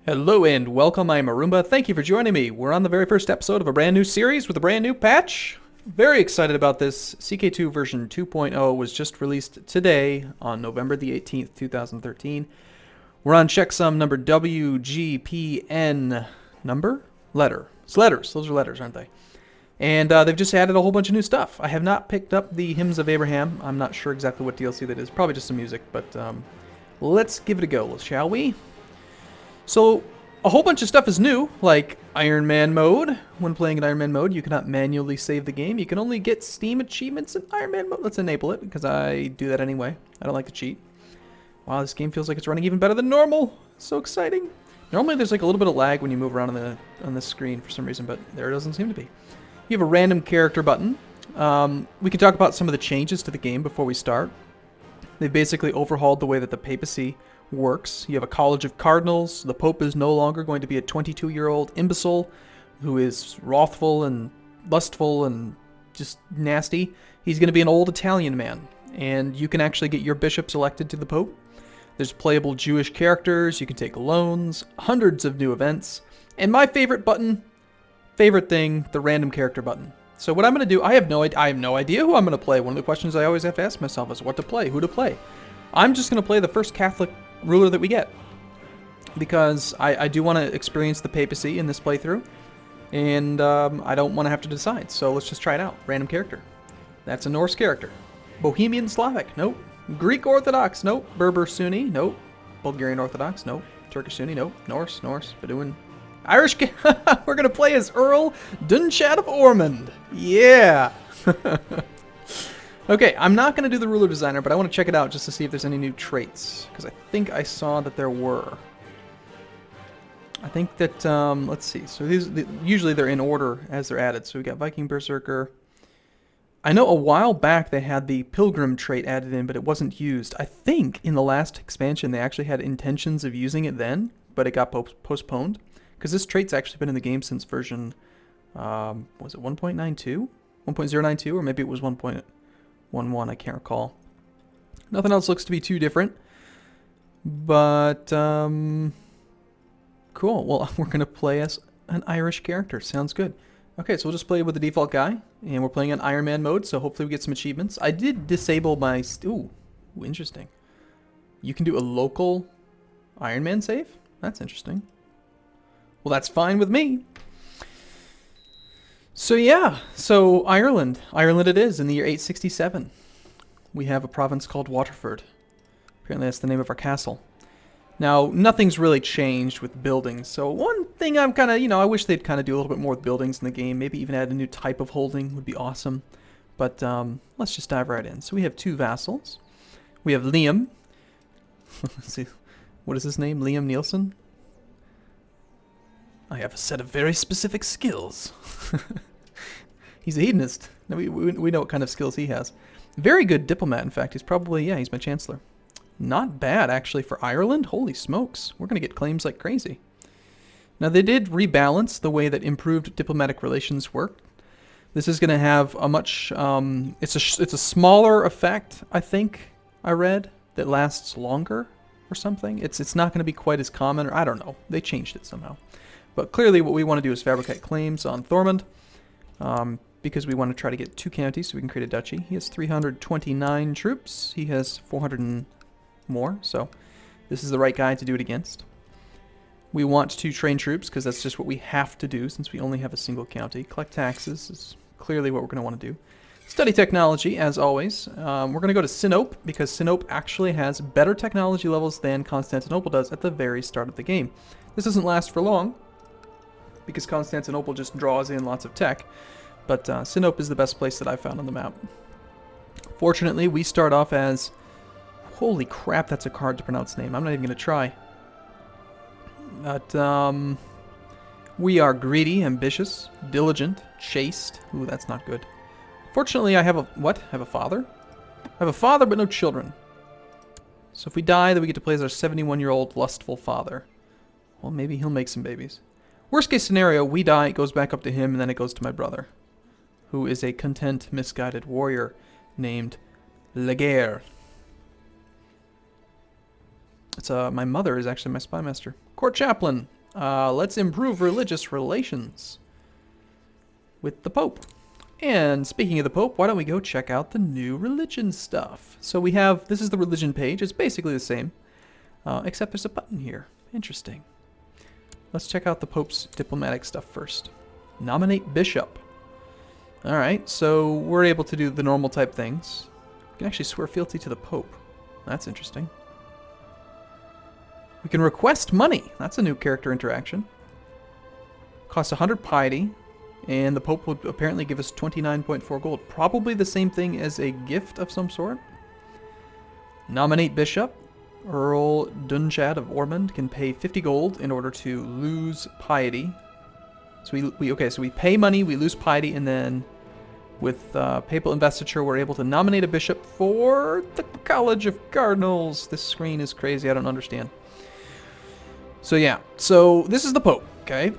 Hello and welcome, I'm Arumba. Thank you for joining me. We're on the very first episode of a brand new series with a brand new patch. Very excited about this. CK2 version 2.0 was just released today on November the 18th, 2013. We're on checksum number WGPN number? Letter. It's letters. Those are letters, aren't they? And they've just added a whole bunch of new stuff. I have not picked up the Hymns of Abraham. I'm not sure exactly what DLC that is. Probably just some music, but let's give it a go, shall we? So, a whole bunch of stuff is new, like Ironman Mode. When playing in Ironman Mode, you cannot manually save the game. You can only get Steam achievements in Ironman Mode. Let's enable it, because I do that anyway. I don't like to cheat. Wow, this game feels like it's running even better than normal. So exciting. Normally there's like a little bit of lag when you move around on the screen for some reason, but there doesn't seem to be. You have a random character button. We can talk about some of the changes to the game before we start. They've basically overhauled the way that the papacy works. You have a college of cardinals. The Pope is no longer going to be a 22-year-old imbecile who is wrathful and lustful and just nasty. He's going to be an old Italian man, and you can actually get your bishops elected to the Pope. There's playable Jewish characters. You can take loans, hundreds of new events, and my favorite button, favorite thing, the random character button. So what I'm going to do, I have no idea who I'm going to play. One of the questions I always have to ask myself is what to play, who to play. I'm just going to play the first Catholic ruler that we get, because I do want to experience the papacy in this playthrough, and I don't want to have to decide, so let's just try it out. Random character. That's a Norse character. Bohemian Slavic, nope. Greek Orthodox, nope. Berber Sunni, nope. Bulgarian Orthodox, nope. Turkish Sunni, nope. Norse, Bedouin. Irish, we're going to play as Earl Dunchad of Ormond. Yeah! Okay, I'm not going to do the ruler designer, but I want to check it out just to see if there's any new traits, because I think I saw that there were. I think that, let's see, so usually they're in order as they're added. So we got Viking Berserker. I know a while back they had the Pilgrim trait added in, but it wasn't used. I think in the last expansion they actually had intentions of using it then, but it got postponed, because this trait's actually been in the game since version, was it 1.92? 1.092, or maybe it was 1.11, I can't recall. Nothing else looks to be too different. But, cool. Well, we're going to play as an Irish character. Sounds good. Okay, so we'll just play with the default guy. And we're playing on Ironman mode, so hopefully we get some achievements. I did disable my... Ooh, interesting. You can do a local Ironman save? That's interesting. Well, that's fine with me. So yeah, so Ireland it is, in the year 867. We have a province called Waterford. Apparently that's the name of our castle. Now, nothing's really changed with buildings, so one thing I'm kind of, I wish they'd kind of do a little bit more with buildings in the game, maybe even add a new type of holding would be awesome. But let's just dive right in. So we have two vassals. We have Liam. Let's see, what is his name? Liam Nielsen? I have a set of very specific skills. He's a hedonist. We know what kind of skills he has. Very good diplomat, in fact. He's probably, yeah, he's my chancellor. Not bad, actually, for Ireland. Holy smokes. We're going to get claims like crazy. Now, they did rebalance the way that improved diplomatic relations work. This is going to have a much, it's a smaller effect, I think, I read, that lasts longer or something. It's not going to be quite as common, or I don't know. They changed it somehow. But clearly what we want to do is fabricate claims on Thormund, because we want to try to get 2 counties so we can create a duchy. He has 329 troops. He has 400 and more, so this is the right guy to do it against. We want to train troops because that's just what we have to do since we only have a single county. Collect taxes is clearly what we're going to want to do. Study technology, as always. We're going to go to Sinope because Sinope actually has better technology levels than Constantinople does at the very start of the game. This doesn't last for long, because Constantinople just draws in lots of tech, but Sinope is the best place that I've found on the map. Fortunately, we start off as... Holy crap, that's a hard to pronounce name. I'm not even going to try. But, we are greedy, ambitious, diligent, chaste. Ooh, that's not good. Fortunately, I have a... What? I have a father? I have a father, but no children. So if we die, then we get to play as our 71-year-old lustful father. Well, maybe he'll make some babies. Worst case scenario, we die, it goes back up to him, and then it goes to my brother, who is a content, misguided warrior named Laguerre. It's my mother is actually my spy master. Court chaplain. Let's improve religious relations with the Pope. And speaking of the Pope, why don't we go check out the new religion stuff? So we have, this is the religion page. It's basically the same, except there's a button here. Interesting. Let's check out the Pope's diplomatic stuff first. Nominate Bishop. All right, so we're able to do the normal type things. We can actually swear fealty to the Pope. That's interesting. We can request money. That's a new character interaction. Costs 100 piety. And the Pope would apparently give us 29.4 gold. Probably the same thing as a gift of some sort. Nominate Bishop. Earl Dunchad of Ormond can pay 50 gold in order to lose piety. So we pay money, we lose piety, and then with papal investiture, we're able to nominate a bishop for the College of Cardinals. This screen is crazy. I don't understand. So yeah. So this is the Pope. Okay.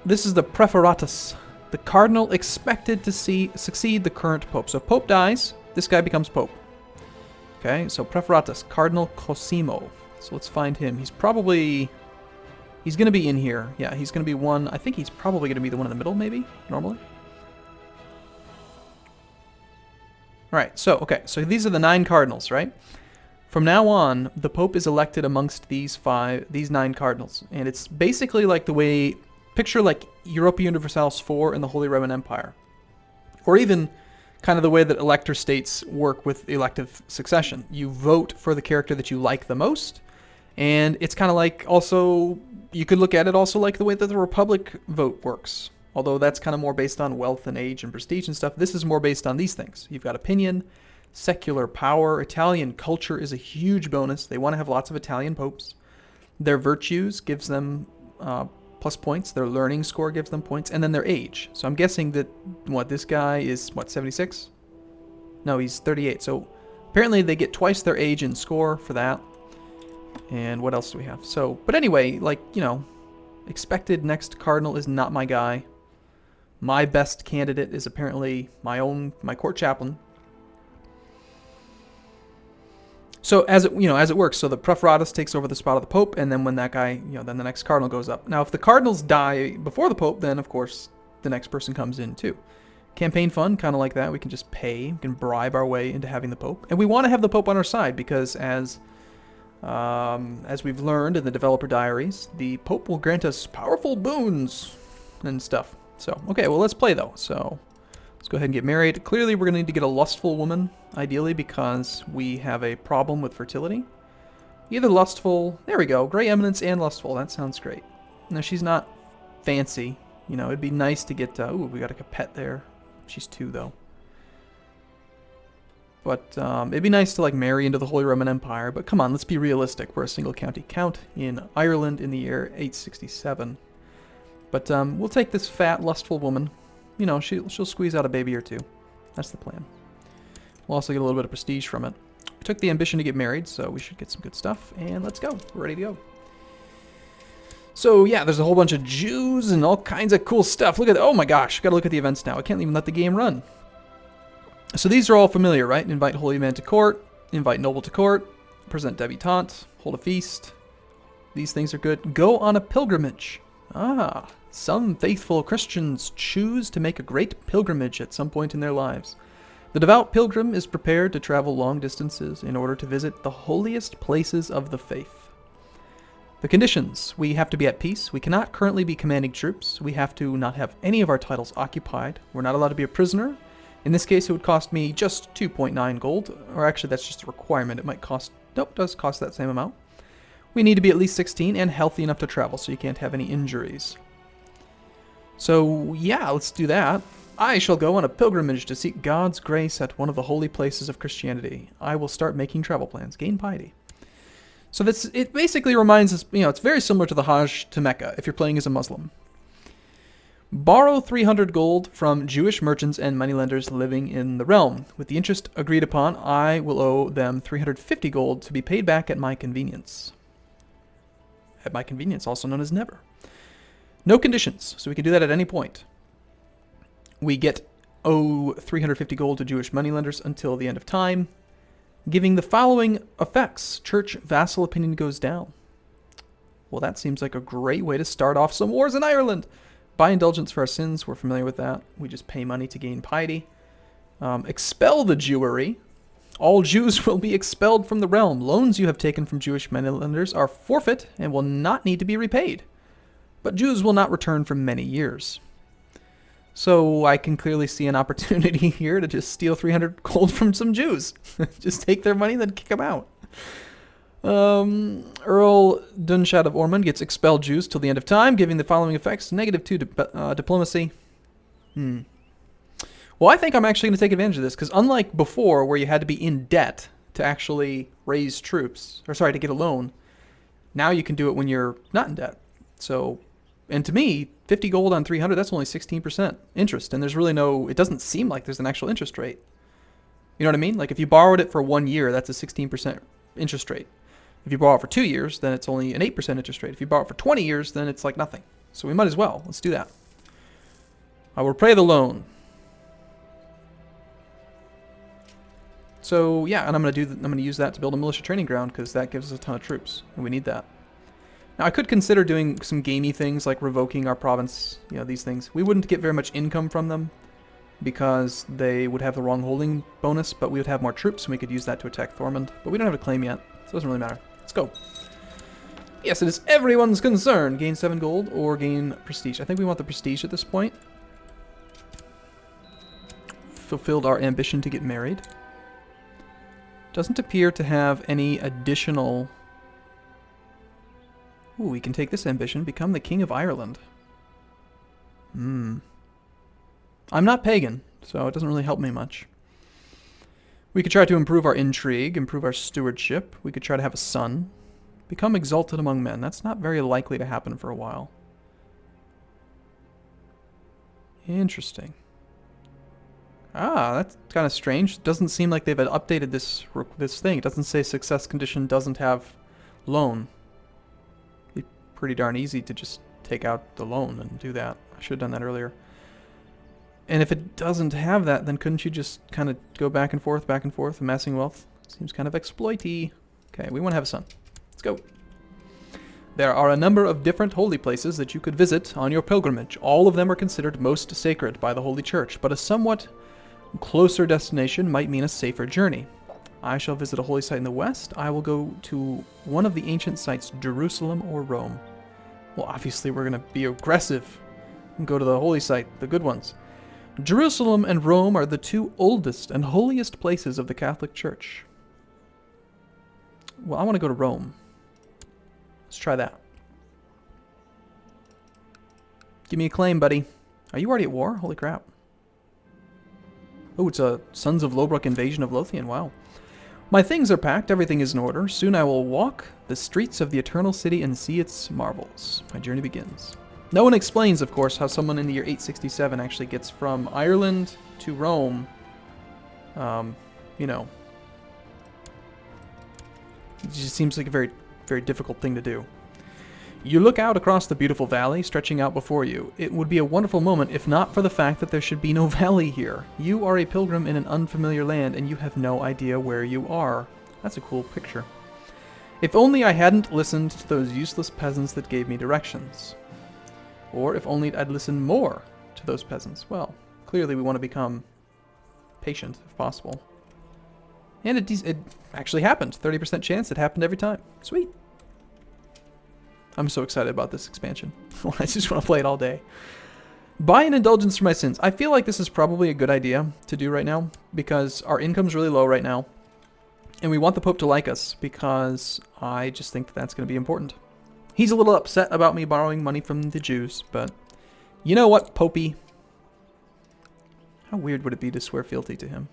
This is the Preferatus. The cardinal expected to succeed the current pope. So if Pope dies, this guy becomes Pope. Okay, so Preferatus, Cardinal Cosimo. So let's find him. He's going to be in here. Yeah, he's going to be one. I think he's probably going to be the one in the middle, maybe, normally. All right, so these are the 9 cardinals, right? From now on, the Pope is elected amongst these 9 cardinals. And it's basically like the way... Picture like Europa Universalis 4 in the Holy Roman Empire. Or even kind of the way that elector states work with elective succession. You vote for the character that you like the most. And it's kind of like also, you could look at it also like the way that the Republic vote works. Although that's kind of more based on wealth and age and prestige and stuff. This is more based on these things. You've got opinion, secular power. Italian culture is a huge bonus. They want to have lots of Italian popes. Their virtues gives them... plus points. Their learning score gives them points, and then their age. So I'm guessing that, this guy is, 76? No, he's 38. So apparently they get twice their age in score for that. And what else do we have? So, but anyway, expected next cardinal is not my guy. My best candidate is apparently my court chaplain. So as it works, so the Preferatus takes over the spot of the Pope, and then when that guy, then the next cardinal goes up. Now, if the cardinals die before the Pope, then of course the next person comes in too. Campaign fund, kind of like that. We can just pay, we can bribe our way into having the Pope, and we want to have the Pope on our side because as we've learned in the developer diaries, the Pope will grant us powerful boons and stuff. So okay, well let's play though. So let's go ahead and get married. Clearly, we're going to need to get a lustful woman, ideally, because we have a problem with fertility. Either lustful... There we go. Gray Eminence and lustful. That sounds great. No, she's not fancy. It'd be nice to get... ooh, we got a pet there. She's 2, though. But it'd be nice to, marry into the Holy Roman Empire. But come on, let's be realistic. We're a single county count in Ireland in the year 867. But we'll take this fat, lustful woman. She'll squeeze out a baby or 2. That's the plan. We'll also get a little bit of prestige from it. We took the ambition to get married, so we should get some good stuff. And let's go. We're ready to go. So, yeah, there's a whole bunch of Jews and all kinds of cool stuff. Look at oh my gosh, gotta look at the events now. I can't even let the game run. So these are all familiar, right? Invite holy man to court, invite noble to court, present debutante, hold a feast. These things are good. Go on a pilgrimage. Some faithful Christians choose to make a great pilgrimage at some point in their lives. The devout pilgrim is prepared to travel long distances in order to visit the holiest places of the faith. The conditions. We have to be at peace. We cannot currently be commanding troops. We have to not have any of our titles occupied. We're not allowed to be a prisoner. In this case, it would cost me just 2.9 gold. Or actually, that's just a requirement. It might cost... Nope, it does cost that same amount. We need to be at least 16 and healthy enough to travel, so you can't have any injuries. So, yeah, let's do that. I shall go on a pilgrimage to seek God's grace at one of the holy places of Christianity. I will start making travel plans. Gain piety. So it basically reminds us, it's very similar to the Hajj to Mecca if you're playing as a Muslim. Borrow 300 gold from Jewish merchants and moneylenders living in the realm. With the interest agreed upon, I will owe them 350 gold to be paid back at my convenience. At my convenience, also known as never. No conditions, so we can do that at any point. We owe 350 gold to Jewish moneylenders until the end of time, giving the following effects. Church vassal opinion goes down. Well, that seems like a great way to start off some wars in Ireland. Buy indulgence for our sins. We're familiar with that. We just pay money to gain piety. Expel the Jewry. All Jews will be expelled from the realm. Loans you have taken from Jewish moneylenders are forfeit and will not need to be repaid. But Jews will not return for many years. So I can clearly see an opportunity here to just steal 300 gold from some Jews. Just take their money, then kick them out. Earl Dunshad of Ormond gets expelled Jews till the end of time, giving the following effects. -2 diplomacy. Well, I think I'm actually going to take advantage of this, because unlike before, where you had to be in debt to actually raise troops, or sorry, to get a loan, now you can do it when you're not in debt. So, and to me, 50 gold on 300, that's only 16% interest, and there's really no, it doesn't seem like there's an actual interest rate. You know what I mean? Like if you borrowed it for 1 year, that's a 16% interest rate. If you borrow it for 2 years, then it's only an 8% interest rate. If you borrow it for 20 years, then it's like nothing. So we might as well. Let's do that. I will repay the loan. So yeah, and I'm gonna use that to build a militia training ground, because that gives us a ton of troops, and we need that. Now I could consider doing some gamey things like revoking our province. You know, these things. We wouldn't get very much income from them because they would have the wrong holding bonus, but we would have more troops, and we could use that to attack Thormund. But we don't have a claim yet, so it doesn't really matter. Let's go. Yes, it is everyone's concern. Gain 7 gold or gain prestige. I think we want the prestige at this point. Fulfilled our ambition to get married. Doesn't appear to have any additional... Ooh, we can take this ambition. Become the King of Ireland. I'm not pagan, so it doesn't really help me much. We could try to improve our intrigue, improve our stewardship. We could try to have a son. Become exalted among men. That's not very likely to happen for a while. Interesting. Ah, that's kind of strange. It doesn't seem like they've updated this thing. It doesn't say success condition doesn't have loan. It'd be pretty darn easy to just take out the loan and do that. I should have done that earlier. And if it doesn't have that, then couldn't you just kind of go back and forth, amassing wealth? Seems kind of exploity. Okay, we want to have a son. Let's go. There are a number of different holy places that you could visit on your pilgrimage. All of them are considered most sacred by the Holy Church, but a somewhat closer destination might mean a safer journey. I shall visit a holy site in the west. I will go to one of the ancient sites, Jerusalem or Rome. Well, obviously we're going to be aggressive and go to the holy site, the good ones. Jerusalem and Rome are the two oldest and holiest places of the Catholic Church. Well, I want to go to Rome. Let's try that. Give me a claim, buddy. Are you already at war? Holy crap. Oh, it's a Sons of Lobrook invasion of Lothian. Wow. My things are packed. Everything is in order. Soon I will walk the streets of the Eternal City and see its marvels. My journey begins. No one explains, of course, how someone in the year 867 actually gets from Ireland to Rome. You know. It just seems like a very, very difficult thing to do. You look out across the beautiful valley stretching out before you. It would be a wonderful moment if not for the fact that there should be no valley here. You are a pilgrim in an unfamiliar land and you have no idea where you are. That's a cool picture. If only I hadn't listened to those useless peasants that gave me directions. Or if only I'd listened more to those peasants. Well, clearly we want to become patient if possible. And it actually happened. 30% chance it happened every time. Sweet. I'm so excited about this expansion. I just want to play it all day. Buy an indulgence for my sins. I feel like this is probably a good idea to do right now because our income's really low right now. And we want the Pope to like us because I just think that that's going to be important. He's a little upset about me borrowing money from the Jews, but you know what, Popey? How weird would it be to swear fealty to him?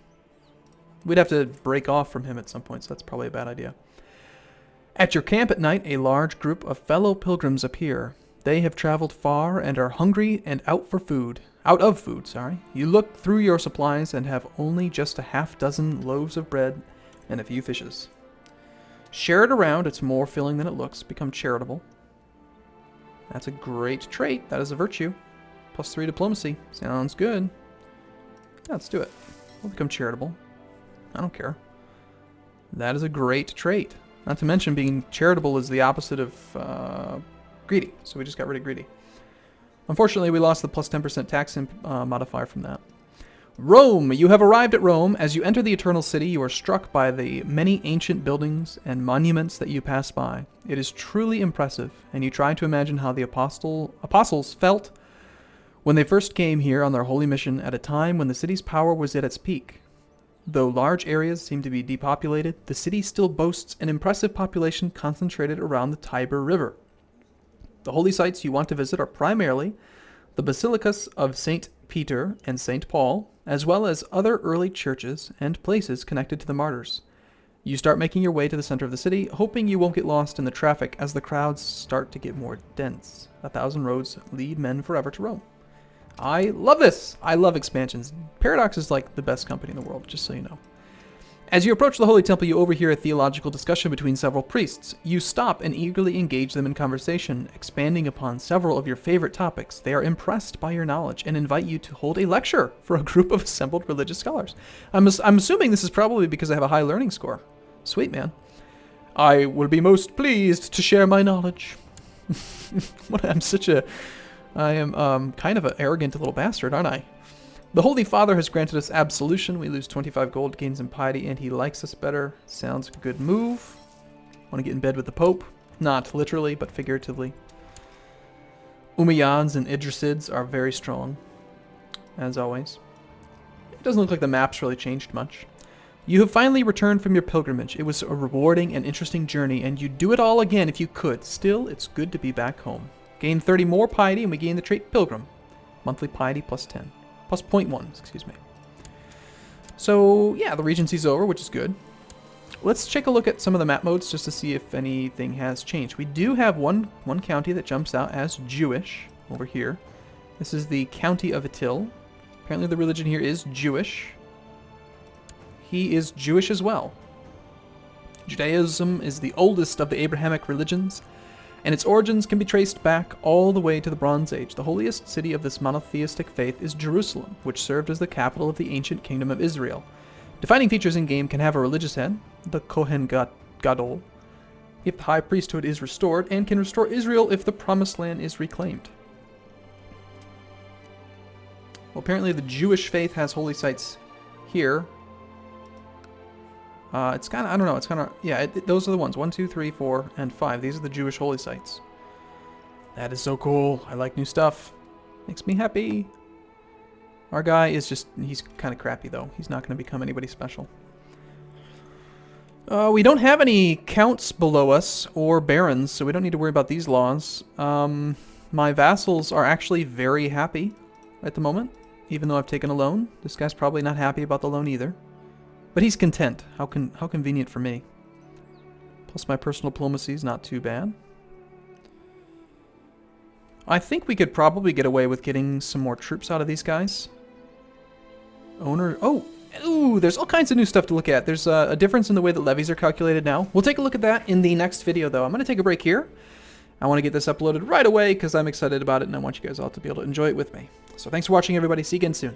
We'd have to break off from him at some point, so that's probably a bad idea. At your camp at night, a large group of fellow pilgrims appear. They have traveled far and are hungry and out of food. You look through your supplies and have only just a half-dozen loaves of bread and a few fishes. Share it around. It's more filling than it looks. Become charitable. That's a great trait. That is a virtue. +3 diplomacy. Sounds good. Yeah, let's do it. We'll become charitable. I don't care. That is a great trait. Not to mention being charitable is the opposite of greedy. So we just got rid of greedy. Unfortunately, we lost the plus 10% tax modifier from that. Rome! You have arrived at Rome. As you enter the Eternal City, you are struck by the many ancient buildings and monuments that you pass by. It is truly impressive, and you try to imagine how the apostles felt when they first came here on their holy mission at a time when the city's power was at its peak. Though large areas seem to be depopulated, the city still boasts an impressive population concentrated around the Tiber River. The holy sites you want to visit are primarily the basilicas of St. Peter and St. Paul, as well as other early churches and places connected to the martyrs. You start making your way to the center of the city, hoping you won't get lost in the traffic as the crowds start to get more dense. 1,000 roads lead men forever to Rome. I love this! I love expansions. Paradox is like the best company in the world, just so you know. As you approach the Holy Temple, you overhear a theological discussion between several priests. You stop and eagerly engage them in conversation, expanding upon several of your favorite topics. They are impressed by your knowledge and invite you to hold a lecture for a group of assembled religious scholars. I'm assuming this is probably because I have a high learning score. Sweet, man. I will be most pleased to share my knowledge. I am kind of an arrogant little bastard, aren't I? The Holy Father has granted us absolution. We lose 25 gold, gain some piety, and he likes us better. Sounds like a good move. Want to get in bed with the Pope? Not literally, but figuratively. Umayyads and Idrisids are very strong, as always. It doesn't look like the map's really changed much. You have finally returned from your pilgrimage. It was a rewarding and interesting journey, and you'd do it all again if you could. Still, it's good to be back home. Gain 30 more piety, and we gain the trait Pilgrim. Monthly piety plus 10. Plus 0.1, excuse me. So, yeah, the Regency's over, which is good. Let's take a look at some of the map modes just to see if anything has changed. We do have one county that jumps out as Jewish over here. This is the County of Atil. Apparently the religion here is Jewish. He is Jewish as well. Judaism is the oldest of the Abrahamic religions, and its origins can be traced back all the way to the Bronze Age. The holiest city of this monotheistic faith is Jerusalem, which served as the capital of the ancient kingdom of Israel. Defining features in-game can have a religious head, the Kohen Gadol, if the high priesthood is restored, and can restore Israel if the promised land is reclaimed. Well, apparently the Jewish faith has holy sites here. It's kind of, I don't know, it's kind of, yeah, those are the ones. 1, 2, 3, 4, and 5. These are the Jewish holy sites. That is so cool. I like new stuff. Makes me happy. Our guy is just, he's kind of crappy, though. He's not going to become anybody special. We don't have any counts below us or barons, so we don't need to worry about these laws. My vassals are actually very happy at the moment, even though I've taken a loan. This guy's probably not happy about the loan either. But he's content. How convenient for me. Plus my personal diplomacy is not too bad. I think we could probably get away with getting some more troops out of these guys. Owner... Oh! Ooh, there's all kinds of new stuff to look at. There's a difference in the way that levies are calculated now. We'll take a look at that in the next video, though. I'm going to take a break here. I want to get this uploaded right away because I'm excited about it, and I want you guys all to be able to enjoy it with me. So thanks for watching, everybody. See you again soon.